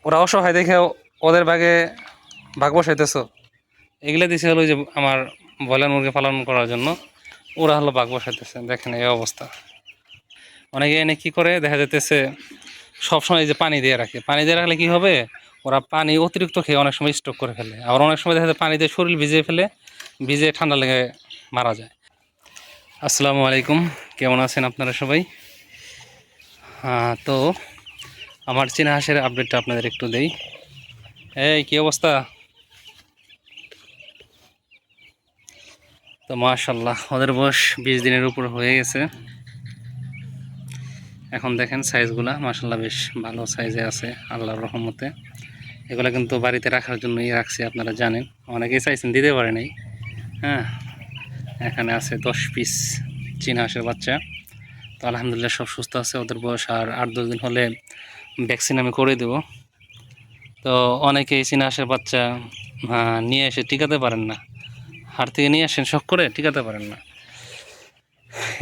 ওরা অসহায় দেখে ওদের ভাগ বসাইতেছো। এগুলো দিছে হলো যে আমার ব্রয়লার মুরগি পালন করার জন্য, ওরা হলো ভাগ বসাইতেছে। দেখেন এই অবস্থা। অনেকে এনে কী করে দেখা যাইতেছে সবসময় যে পানি দিয়ে রাখে, পানি দিয়ে রাখলে কী হবে, ওরা পানি অতিরিক্ত খেয়ে অনেক সময় স্টক করে ফেলে। আবার অনেক সময় দেখা যায় পানি দিয়ে শরীর ভিজিয়ে ফেলে, ভিজে ঠান্ডা লেগে মারা যায়। আসসালামু আলাইকুম, কেমন আছেন আপনারা সবাই? তো আমার চীনা হাঁসের আপডেটটা আপনাদের একটু দেই। এই কী অবস্থা? তো মাশাল্লাহ, ওদের বয়স 20 দিনের উপর হয়ে গেছে। এখন দেখেন সাইজগুলা মাশাল্লাহ বেশ ভালো সাইজে আছে আল্লাহর রহমতে। এগুলো কিন্তু বাড়িতে রাখার জন্যই রাখছি, আপনারা জানেন। অনেকেই চাইছেন, দিতে পারে নাই। হ্যাঁ, এখানে আছে 10 পিস চীনা হাঁসের বাচ্চা। তো আলহামদুলিল্লাহ সব সুস্থ আছে। ওদের বয়স আর 8-10 দিন হলে ভ্যাকসিন আমি করে দেব। তো অনেকেই চীনা হাঁসের বাচ্চা নিয়ে এসে টিকাতে পারেন না, হাট থেকে নিয়ে আসেন শখ করে, টিকাতে পারেন না।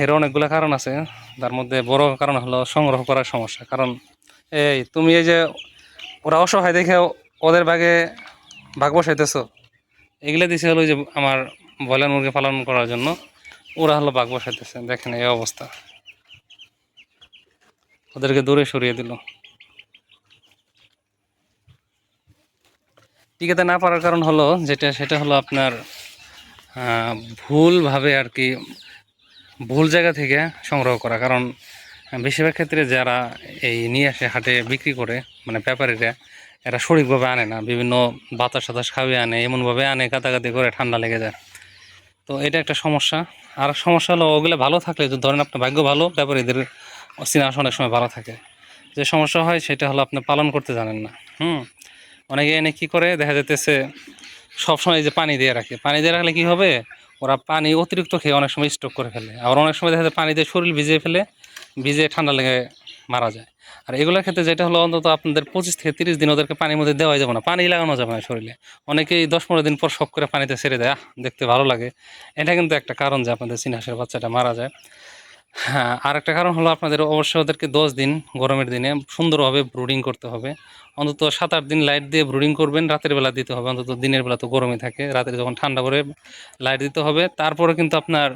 এর অনেকগুলো কারণ আছে, তার মধ্যে বড় কারণ হলো সংগ্রহ করার সমস্যা। কারণ তুমি এই যে ওরা অসহায় দেখে ওদের ভাগ বসাইতেছো। এগুলো দিছে হলো যে আমার ব্রয়লার মুরগি পালন করার জন্য, ওরা হলো ভাগ বসাইতেছে। দেখেন এই অবস্থা। ওদেরকে দূরে সরিয়ে দিল। টিকাতে না পারার কারণ হলো সেটা হলো আপনার ভুলভাবে আর কি, ভুল জায়গা থেকে সংগ্রহ করা। কারণ বেশিরভাগ ক্ষেত্রে যারা এই নিয়ে আসে হাটে বিক্রি করে, মানে ব্যাপারীরা, এরা সঠিকভাবে আনে না। বিভিন্ন বাতাস টাতাস খাওয়িয়ে আনে, এমনভাবে আনে কাতাকাতি করে ঠান্ডা লেগে যায়। তো এটা একটা সমস্যা। আর সমস্যা হলো ওগুলো ভালো থাকলে, যদি ধরেন আপনার ভাগ্য ভালো, ব্যাপারীদের চীনা হাঁস অনেক সময় ভালো থাকে। যে সমস্যা হয় সেটা হলো আপনি পালন করতে জানেন না। অনেকে এনে কী করে দেখা যাইতেছে সবসময় যে পানি দিয়ে রাখে, পানি দিয়ে রাখলে কী হবে, ওরা পানি অতিরিক্ত খেয়ে অনেক সময় স্টক করে ফেলে। আবার অনেক সময় দেখা যায় পানি দিয়ে শরীর ভিজিয়ে ফেলে, ভিজে ঠান্ডা লেগে মারা যায়। আর এগুলোর ক্ষেত্রে যেটা হলো, অন্তত আপনাদের 25 থেকে 30 দিন ওদেরকে পানির মধ্যে দেওয়াই যাবে না, পানি লাগানো যাবে না শরীরে। অনেকেই 10-15 দিন পর শখ করে পানিতে ছেড়ে দেয়, দেখতে ভালো লাগে। এটা কিন্তু একটা কারণ যে আপনাদের চীনা হাঁসের বাচ্চাটা মারা যায়। হ্যাঁ, আরেকটা কারণ হলো আপনাদের অবশ্যই ওদেরকে 10 দিন গরমের দিনে সুন্দরভাবে ব্রুডিং করতে হবে। অন্তত 7-8 দিন লাইট দিয়ে ব্রুডিং করবেন, রাতের বেলা দিতে হবে। অন্তত দিনের বেলা তো গরমই থাকে, রাতের যখন ঠান্ডা করে লাইট দিতে হবে। তারপরে কিন্তু আপনার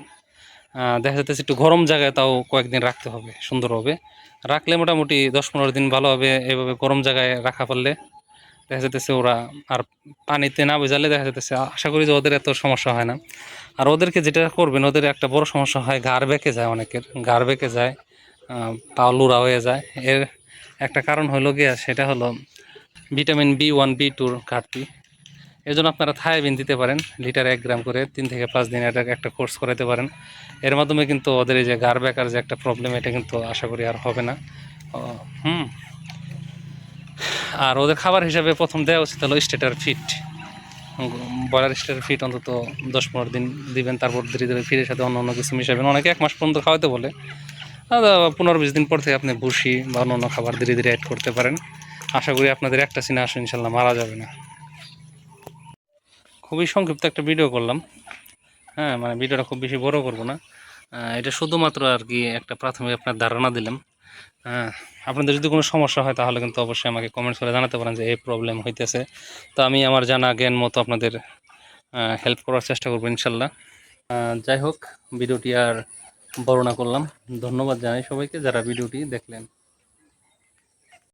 দেখা যাচ্ছে একটু গরম জায়গায় তাও কয়েকদিন রাখতে হবে সুন্দরভাবে। রাখলে মোটামুটি 10-15 দিন ভালোভাবে এভাবে গরম জায়গায় রাখা পারলে দেখা যেতেছে ওরা আর পানিতে না ভেজালে দেখা যেতেছে, আশা করি যে ওদের এত সমস্যা হয় না। আর ওদেরকে যেটা করবেন, ওদের একটা বড় সমস্যা হয়, ঘাড় বেঁকে যায়, অনেকের ঘাড় বেঁকে যায়, পা লুড়া হয়ে যায়। এর একটা কারণ হলো গিয়া, সেটা হলো ভিটামিন B1 B2 ঘাটতি। এই জন্য আপনারা থায়াবিন দিতে পারেন, লিটারে 1 গ্রাম করে 3 থেকে 5 দিন এটা একটা কোর্স করাতে পারেন। এর মাধ্যমে কিন্তু ওদের এই যে ঘাড় বেঁকার যে একটা প্রবলেম, এটা কিন্তু আশা করি আর হবে না। হুম আর ওদের খাবার হিসাবে প্রথম দেওয়া উচিত হলো starter feed, broiler starter feed. অন্তত 10-15 দিন দিবেন, তারপর ধীরে ধীরে ফিরের সাথে অন্য অন্য কিছু মিশাবেন। অনেকে 1 মাস পর্যন্ত খাওয়াতে বলে, 15-20 দিন পর থেকে আপনি ভুসি বা অন্য অন্য খাবার ধীরে ধীরে অ্যাড করতে পারেন। আশা করি আপনাদের একটা চীনা হাঁস ইনশাল্লাহ মারা যাবে না। খুবই সংক্ষিপ্ত একটা ভিডিও করলাম। হ্যাঁ, মানে ভিডিওটা খুব বেশি বড় করব না। এটা শুধুমাত্র আর কি একটা প্রাথমিক আপনার ধারণা দিলাম। হ্যাঁ, আপনাদের যদি কোনো সমস্যা হয় তাহলে কিন্তু অবশ্যই আমাকে কমেন্টস করে জানাতে পারেন যে এই প্রবলেম হইতেছে। তো আমি আমার জানা জ্ঞান মতো আপনাদের হেল্প করার চেষ্টা করবো ইনশাল্লাহ। যাই হোক, ভিডিওটি আর বড় না করলাম। ধন্যবাদ জানাই সবাইকে যারা ভিডিওটি দেখলেন।